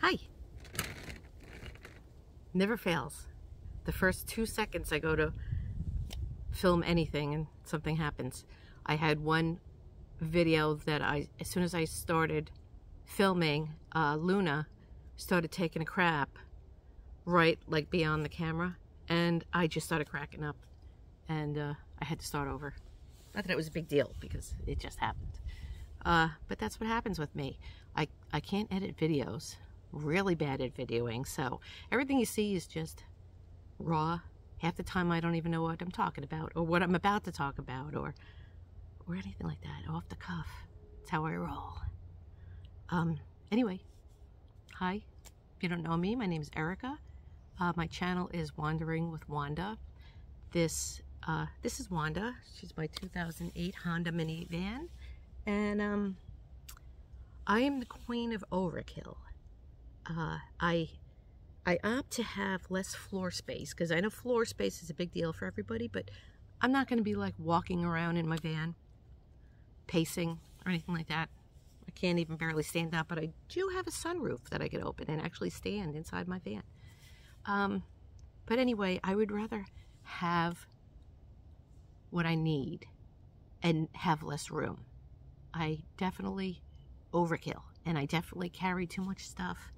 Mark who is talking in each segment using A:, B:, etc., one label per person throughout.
A: Hi. Never fails. The first 2 seconds I go to film anything and something happens. I had one video that as soon as I started filming, Luna started taking a crap right like beyond the camera, and I just started cracking up, and I had to start over. Not that it was a big deal because it just happened. But that's what happens with me. I can't edit videos. Really bad at videoing, so everything you see is just raw. Half the time I don't even know what I'm talking about or what I'm about to talk about or anything like that, off the cuff. That's how I roll. Anyway, hi. If you don't know me, my name is Erica. My channel is Wandering with Wanda. This is Wanda. She's my 2008 Honda minivan, and I am the queen of overkill. I opt to have less floor space because I know floor space is a big deal for everybody, but I'm not going to be like walking around in my van, pacing or anything like that. I can't even barely stand up, but I do have a sunroof that I could open and actually stand inside my van. But anyway, I would rather have what I need and have less room. I definitely overkill, and I definitely carry too much stuff.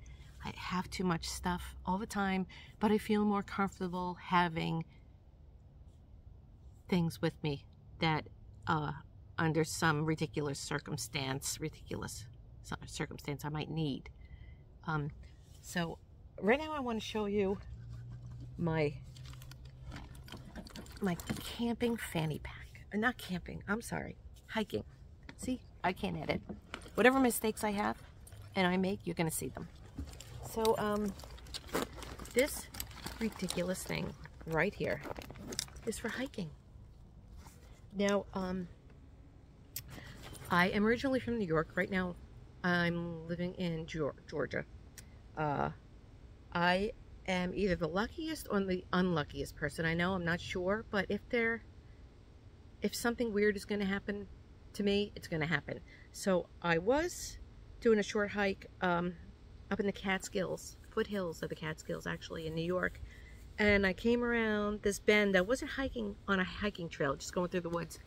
A: I have too much stuff all the time, but I feel more comfortable having things with me that under some ridiculous circumstance I might need. So right now I want to show you my camping fanny pack. Not camping, I'm sorry, hiking. See, I can't edit. Whatever mistakes I have and I make, you're gonna see them. So, this ridiculous thing right here is for hiking. Now, I am originally from New York. Right now, I'm living in Georgia. I am either the luckiest or the unluckiest person I know. I'm not sure, but if something weird is going to happen to me, it's going to happen. So, I was doing a short hike, up in the Catskills, foothills of the Catskills, actually, in New York. And I came around this bend. I wasn't hiking on a hiking trail, just going through the woods.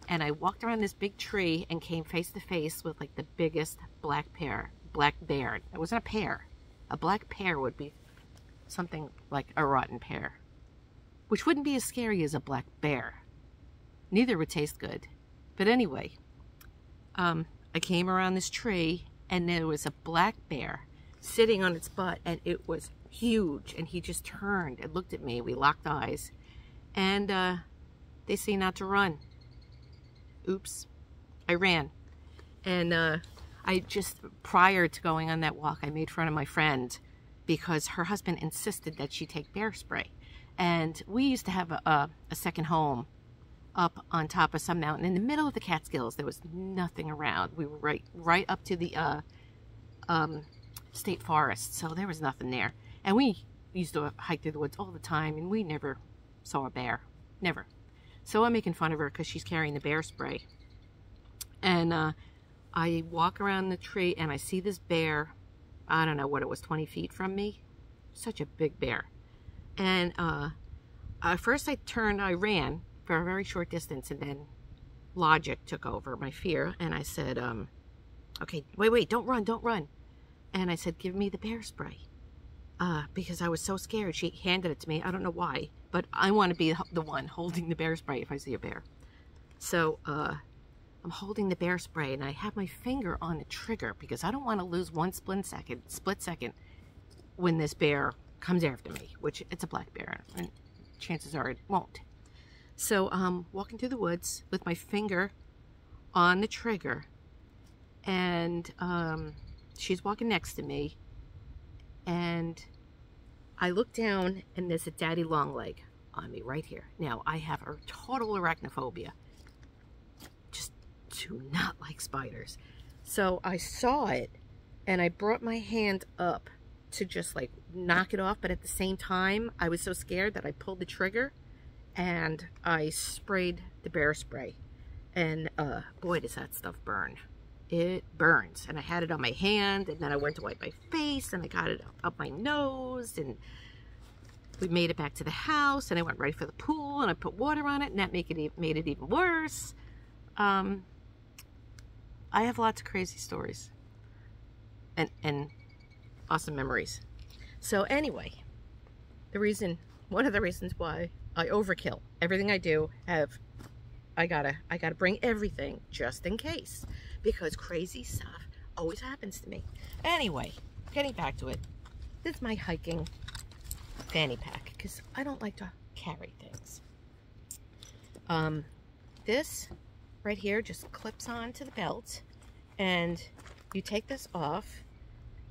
A: And I walked around this big tree and came face to face with like the biggest black bear. It wasn't a pear. A black pear would be something like a rotten pear, which wouldn't be as scary as a black bear. Neither would taste good. But anyway, I came around this tree and there was a black bear sitting on its butt, and it was huge, and he just turned and looked at me. We locked eyes, and they say not to run. Oops, I ran. And I just, prior to going on that walk, I made fun of my friend because her husband insisted that she take bear spray. And we used to have a second home up on top of some mountain in the middle of the Catskills. There was nothing around. We were right up to the state forest, so there was nothing there. And we used to hike through the woods all the time, and we never saw a bear. Never. So I'm making fun of her because she's carrying the bear spray. And I walk around the tree, and I see this bear. I don't know what it was, 20 feet from me. Such a big bear. And first I ran for a very short distance, and then logic took over, my fear, and I said, okay, wait, don't run. And I said, give me the bear spray. Because I was so scared. She handed it to me. I don't know why, but I want to be the one holding the bear spray if I see a bear. So I'm holding the bear spray, and I have my finger on the trigger because I don't want to lose one split second when this bear comes after me, which it's a black bear, and chances are it won't. So I'm walking through the woods with my finger on the trigger, and she's walking next to me, and I look down, and there's a daddy long leg on me right here. Now, I have a total arachnophobia. Just do not like spiders. So I saw it, and I brought my hand up to just like knock it off, but at the same time, I was so scared that I pulled the trigger, and I sprayed the bear spray. And boy, does that stuff burn. it burns. And I had it on my hand, and then I went to wipe my face, and I got it up my nose, and we made it back to the house, and I went right for the pool, and I put water on it, and that made it even worse. I have lots of crazy stories and awesome memories. So anyway, one of the reasons why I overkill everything I do, I gotta bring everything just in case, because crazy stuff always happens to me. Anyway, getting back to it, this is my hiking fanny pack, because I don't like to carry things. This right here just clips on to the belt, and you take this off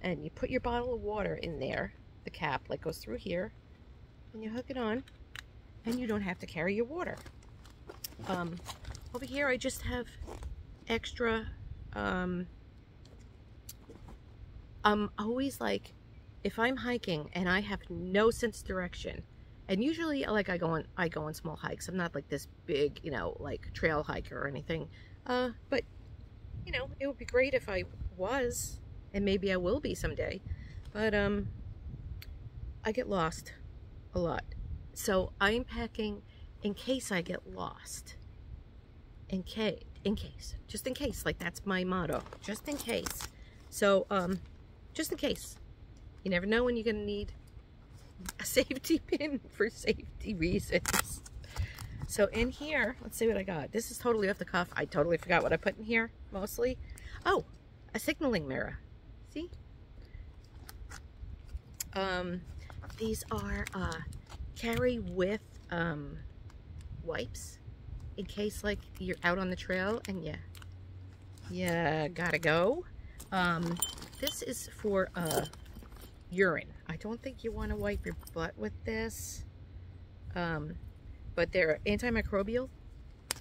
A: and you put your bottle of water in there. The cap like goes through here, and you hook it on, and you don't have to carry your water. Over here I just have extra, I'm always like, if I'm hiking and I have no sense of direction, and usually like I go on small hikes. I'm not like this big, you know, like trail hiker or anything. But you know, it would be great if I was, and maybe I will be someday. But I get lost a lot. So I'm packing in case I get lost. Just in case, like that's my motto, just in case. So just in case. You never know when you're gonna need a safety pin for safety reasons. So in here, let's see what I got. This is totally off the cuff. I totally forgot what I put in here, mostly. Oh, a signaling mirror. See? These are carry with wipes in case like you're out on the trail and you gotta go. This is for urine. I don't think you want to wipe your butt with this, but they're antimicrobial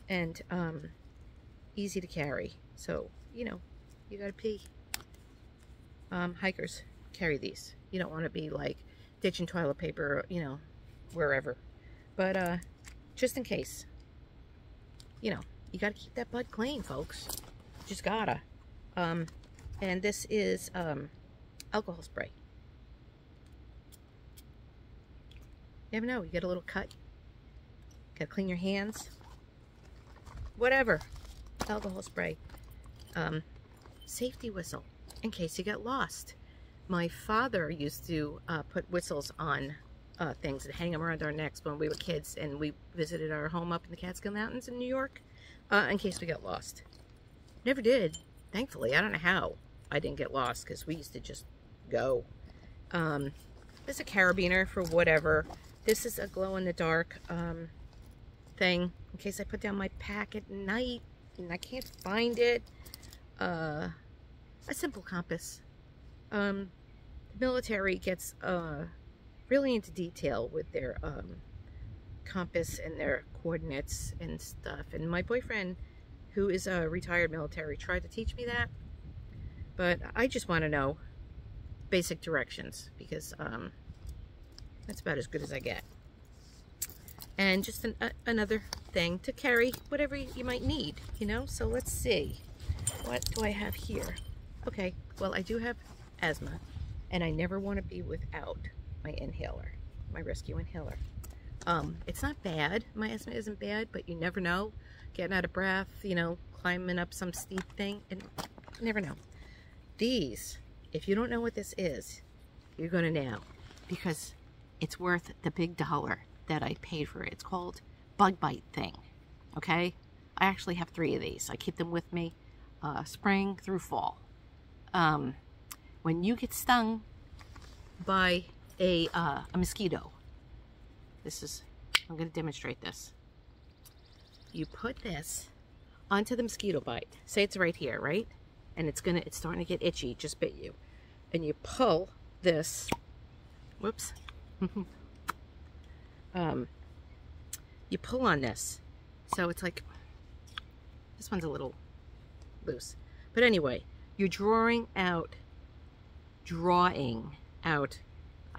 A: and easy to carry. So you know, you gotta pee. Hikers carry these. You don't want to be like ditching toilet paper, you know, wherever. But just in case, you know, you gotta keep that butt clean, folks. Just gotta. And this is alcohol spray. You never know, you get a little cut. Gotta clean your hands. Whatever. Alcohol spray. Safety whistle in case you get lost. My father used to put whistles on things and hang them around our necks when we were kids, and we visited our home up in the Catskill Mountains in New York in case we got lost. Never did, thankfully. I don't know how I didn't get lost, because we used to just go. This is a carabiner for whatever. This is a glow-in-the-dark thing in case I put down my pack at night and I can't find it. A simple compass. The military gets really into detail with their compass and their coordinates and stuff. And my boyfriend, who is a retired military, tried to teach me that. But I just want to know basic directions, because that's about as good as I get. And just another thing to carry whatever you might need, you know? So let's see. What do I have here? Okay, well, I do have asthma, and I never want to be without my inhaler, my rescue inhaler. It's not bad. My asthma isn't bad, but you never know. Getting out of breath, you know, climbing up some steep thing, and you never know. These, if you don't know what this is, you're going to now, because it's worth the big $1 that I paid for it. It's called Bug Bite Thing, okay? I actually have 3 of these. I keep them with me spring through fall. When you get stung by a mosquito, I'm going to demonstrate this. You put this onto the mosquito bite. Say it's right here, right? And it's starting to get itchy. It just bit you. And you pull this. Whoops. You pull on this. So it's like, this one's a little loose. But anyway, you're drawing out,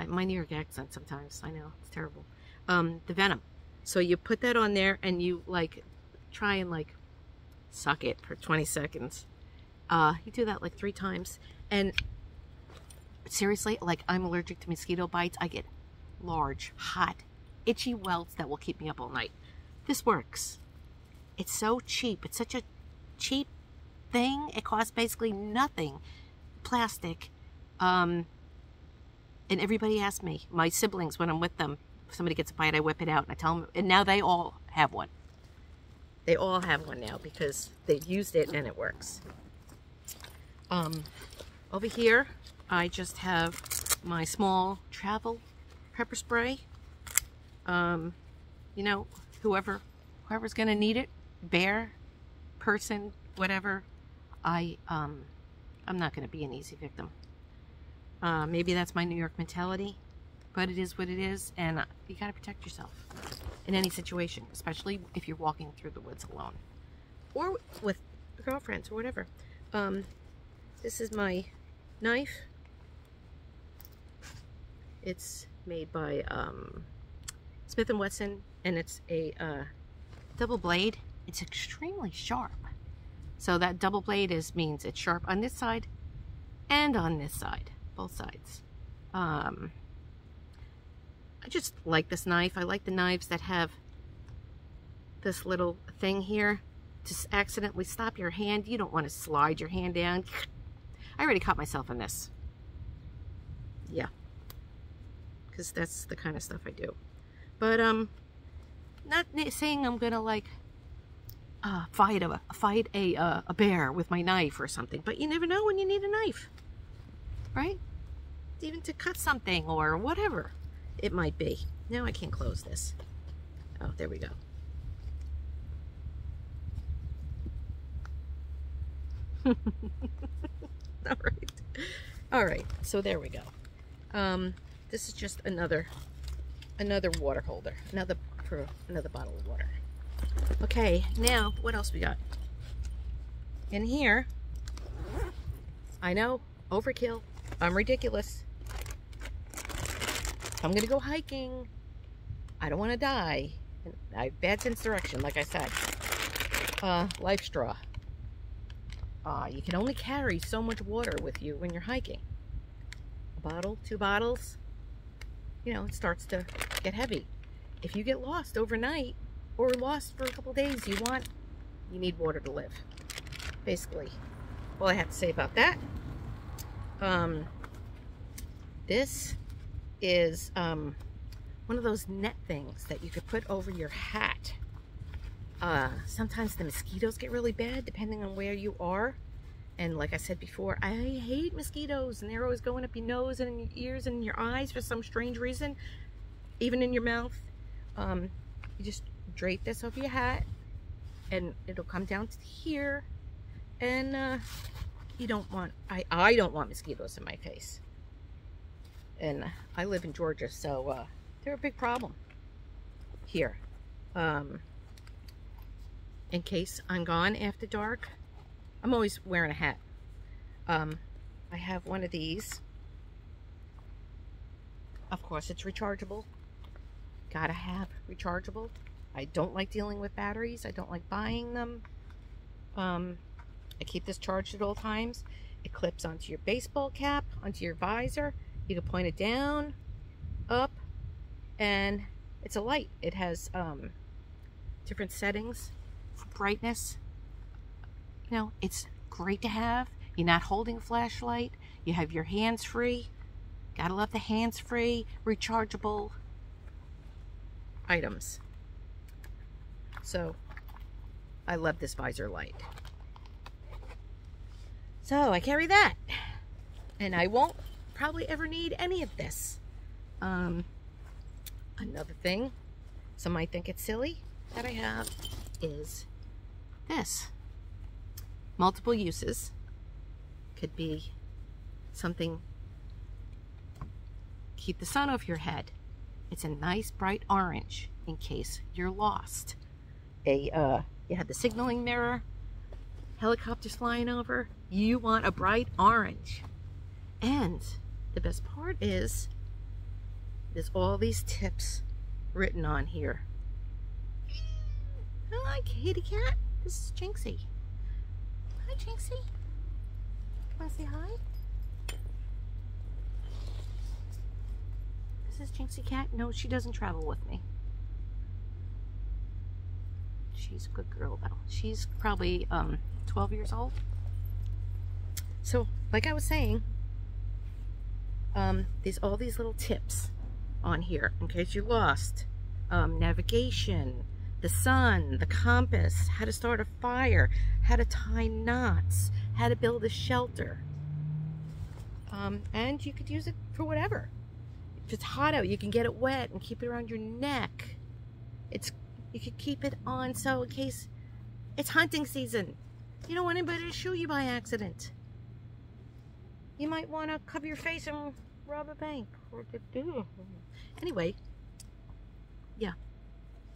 A: my New York accent sometimes, I know, it's terrible. The venom. So you put that on there and you like try and like suck it for 20 seconds. You do that like 3 times. And seriously, like, I'm allergic to mosquito bites. I get large, hot, itchy welts that will keep me up all night. This works. It's so cheap. It's such a cheap thing. It costs basically nothing. Plastic. And everybody asks me, my siblings, when I'm with them, if somebody gets a bite, I whip it out and I tell them, and now they all have one. They all have one now because they've used it and it works. Over here, I just have my small travel pepper spray. You know, whoever's gonna need it, bear, person, whatever. I'm not gonna be an easy victim. Maybe that's my New York mentality, but it is what it is, and you gotta protect yourself in any situation, especially if you're walking through the woods alone or with girlfriends or whatever. This is my knife. It's made by Smith & Wesson, and it's a double blade. It's extremely sharp. So that double blade means it's sharp on this side and on this side, both sides. I just like this knife. I like the knives that have this little thing here to accidentally stop your hand. You don't want to slide your hand down. I already caught myself in this. Yeah. Because that's the kind of stuff I do. But, not saying I'm gonna, like, fight a bear with my knife or something. But you never know when you need a knife. Right? Even to cut something or whatever it might be. Now I can't close this. Oh, there we go. All right, so there we go. This is just another water holder, another bottle of water. Okay, now what else we got in here? I know, overkill. I'm ridiculous. I'm gonna go hiking. I don't want to die. I have bad sense of direction, like I said. Life straw. You can only carry so much water with you when you're hiking. A bottle, 2 bottles, you know, it starts to get heavy. If you get lost overnight or lost for a couple days, you need water to live. Basically, all I have to say about that. This is one of those net things that you could put over your hat. Sometimes the mosquitoes get really bad depending on where you are. And like I said before, I hate mosquitoes, and they're always going up your nose and in your ears and in your eyes for some strange reason, even in your mouth. You just drape this over your hat and it'll come down to here, and you don't want, I don't want mosquitoes in my face. And I live in Georgia, so they're a big problem here. In case I'm gone after dark, I'm always wearing a hat. I have one of these. Of course, it's rechargeable. Gotta have rechargeable. I don't like dealing with batteries. I don't like buying them. I keep this charged at all times. It clips onto your baseball cap, onto your visor. You can point it down, up, and it's a light. It has different settings for brightness. You know, it's great to have. You're not holding a flashlight. You have your hands free. Gotta love the hands free, rechargeable items. So, I love this visor light. So, I carry that. And I won't probably ever need any of this. Another thing, some might think it's silly, that I have is this. Multiple uses. Could be something, keep the sun off your head. It's a nice bright orange in case you're lost. You have the signaling mirror, helicopters flying over. You want a bright orange. And the best part is there's all these tips written on here. Hi, kitty cat. This is Jinxie. Hi, Jinxie. Want to say hi? Is this Jinxie cat? No, she doesn't travel with me. She's a good girl though. She's probably 12 years old. So, like I was saying, there's all these little tips on here in case you're lost. Navigation, the sun, the compass, how to start a fire, how to tie knots, how to build a shelter. And you could use it for whatever. If it's hot out, you can get it wet and keep it around your neck. You could keep it on so in case it's hunting season. You don't want anybody to shoot you by accident. You might want to cover your face and rob a bank. Anyway, yeah,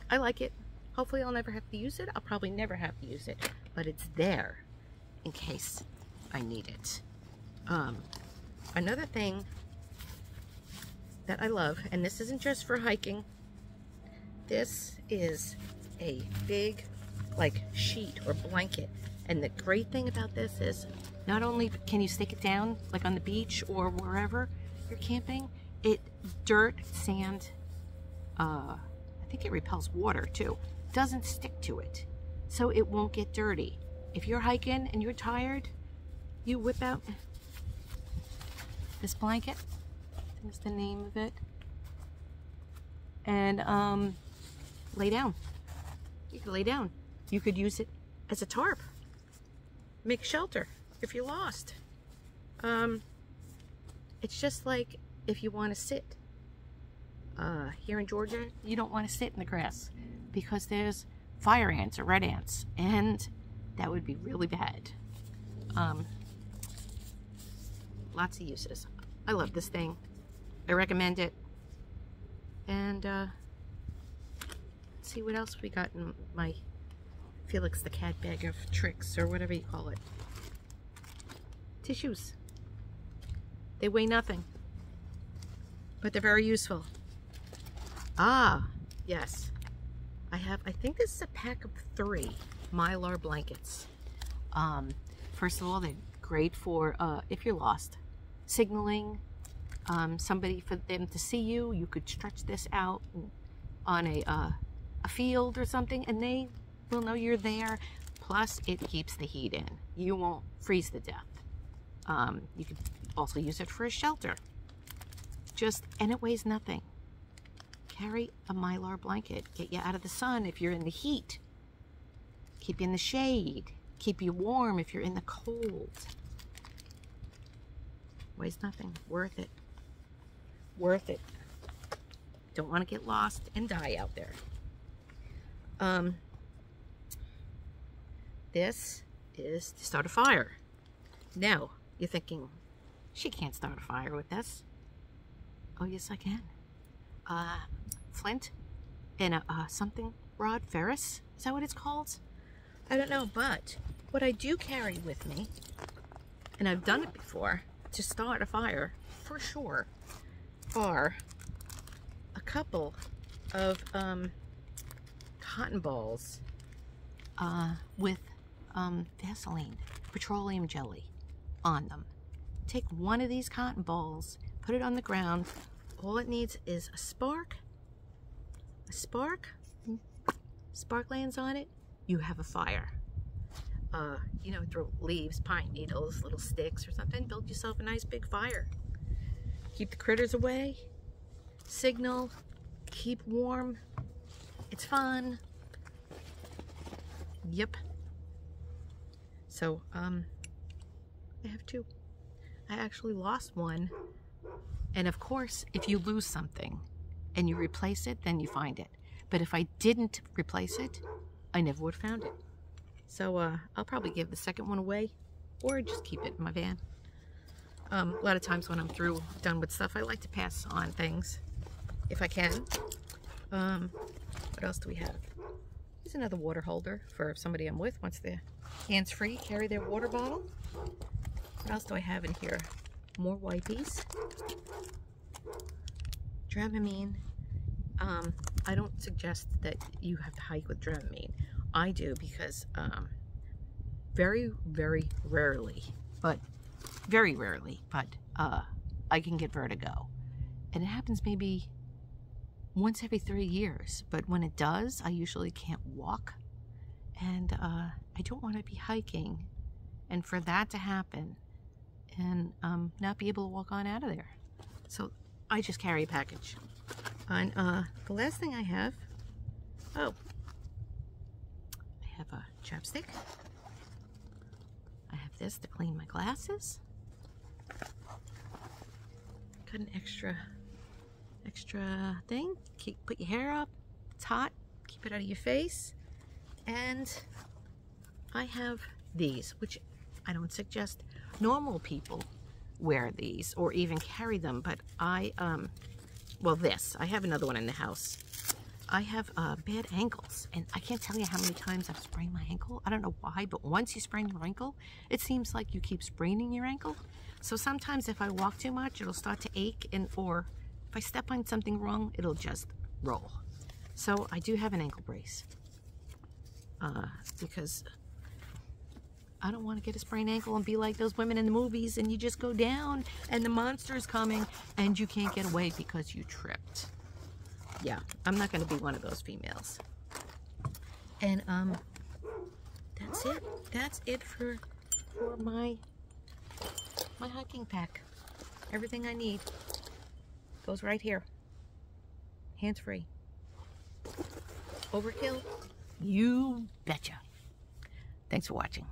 A: I like it. Hopefully I'll never have to use it. I'll probably never have to use it, but it's there in case I need it. Another thing that I love, and this isn't just for hiking, this is a big like sheet or blanket, and the great thing about this is not only can you stick it down like on the beach or wherever you're camping, dirt, sand, I think it repels water too, doesn't stick to it, so it won't get dirty. If you're hiking and you're tired, you whip out this blanket, I think is the name of it, and lay down. You can lay down. You could use it as a tarp. Make shelter if you're lost. It's just like if you want to sit. Here in Georgia, you don't want to sit in the grass because there's fire ants or red ants, and that would be really bad. Lots of uses. I love this thing. I recommend it. And let's see what else we got in my Felix the Cat bag of tricks, or whatever you call it. Tissues. They weigh nothing, but they're very useful. Ah, yes. I think this is a pack of 3 Mylar blankets. First of all, they're great for if you're lost. Signaling somebody, for them to see you. You could stretch this out on a field or something, and they will know you're there. Plus, it keeps the heat in. You won't freeze to death. You could also use it for a shelter. And it weighs nothing. Carry a Mylar blanket. Get you out of the sun if you're in the heat. Keep you in the shade. Keep you warm if you're in the cold. Weighs nothing. Worth it. Worth it. Don't want to get lost and die out there. This is to start a fire. Now, you're thinking, she can't start a fire with this. Oh, yes, I can. Flint and a something rod, ferris. Is that what it's called? I don't know, but what I do carry with me, and I've done it before, to start a fire, for sure, are a couple of cotton balls with Vaseline, petroleum jelly on them. Take one of these cotton balls, put it on the ground. All it needs is a spark. Spark lands on it, you have a fire. You know, throw leaves, pine needles, little sticks or something, build yourself a nice big fire. Keep the critters away, signal, keep warm. It's fun. Yep. So, I have 2. I actually lost one. And of course, if you lose something and you replace it, then you find it. But if I didn't replace it, I never would have found it. So I'll probably give the second one away, or just keep it in my van. A lot of times when I'm done with stuff, I like to pass on things if I can. What else do we have? Here's another water holder for if somebody I'm with wants their hands-free, carry their water bottle. What else do I have in here? More wipes. Dramamine. I don't suggest that you have to hike with Dramamine. I do because very, very rarely, but very rarely, but I can get vertigo. And it happens maybe once every 3 years. But when it does, I usually can't walk. And I don't want to be hiking. And for that to happen and not be able to walk on out of there. So I just carry a package. And the last thing I have, I have a chapstick. I have this to clean my glasses. Got an extra thing. Put your hair up. It's hot. Keep it out of your face. And I have these, which I don't suggest normal people wear these or even carry them, but I have another one in the house. I have bad ankles, and I can't tell you how many times I've sprained my ankle. I don't know why, but once you sprain your ankle, it seems like you keep spraining your ankle. So sometimes if I walk too much, it'll start to ache, or if I step on something wrong, it'll just roll. So I do have an ankle brace because I don't want to get a sprained ankle and be like those women in the movies and you just go down and the monster is coming and you can't get away because you tripped. Yeah, I'm not going to be one of those females. And that's it. That's it for my hiking pack. Everything I need goes right here. Hands free. Overkill? You betcha. Thanks for watching.